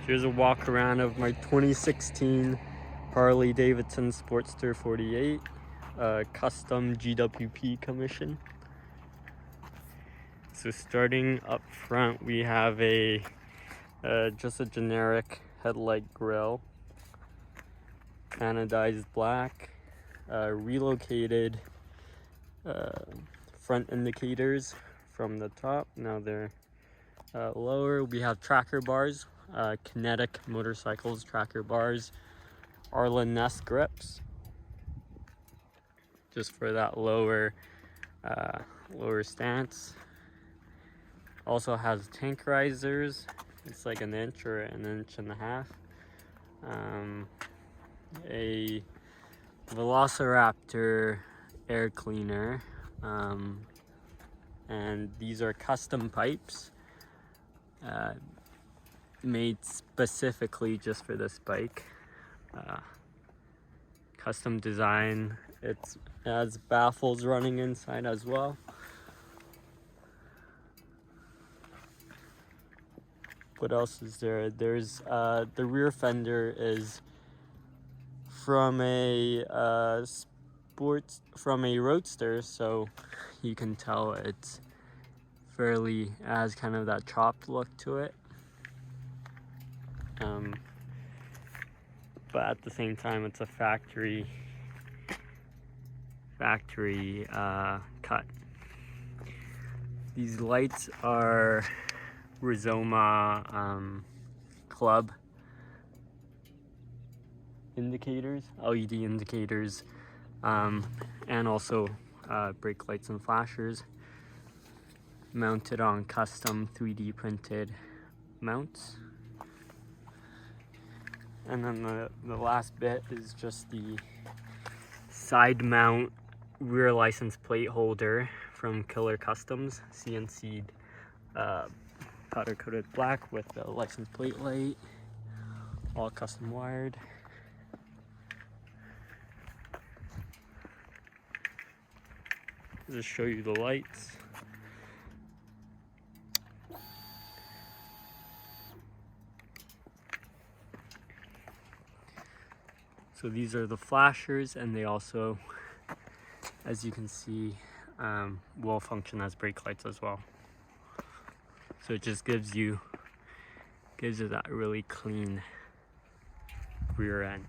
Here's a walk around of my 2016 Harley-Davidson Sportster 48, custom GWP commission. So starting up front, we have just a generic headlight grille, anodized black, relocated front indicators from the top. Now they're lower. We have tracker bars, kinetic motorcycles tracker bars, Arlen Ness grips, just for that lower stance. Also has tank risers. It's like an inch or an inch and a half. A Velociraptor air cleaner, and these are custom pipes made specifically just for this bike. Custom design. It has baffles running inside as well. What else is there? There's the rear fender is from a roadster, so you can tell it's has kind of that chopped look to it. But at the same time, it's a factory cut. These lights are Rizoma Club indicators, LED indicators, and also brake lights and flashers mounted on custom 3D printed mounts. And then the last bit is just the side mount rear license plate holder from Killer Customs, CNC'd powder coated black with the license plate light, all custom wired. Just show you the lights. So these are the flashers, and they also, as you can see, will function as brake lights as well. So it just gives you that really clean rear end.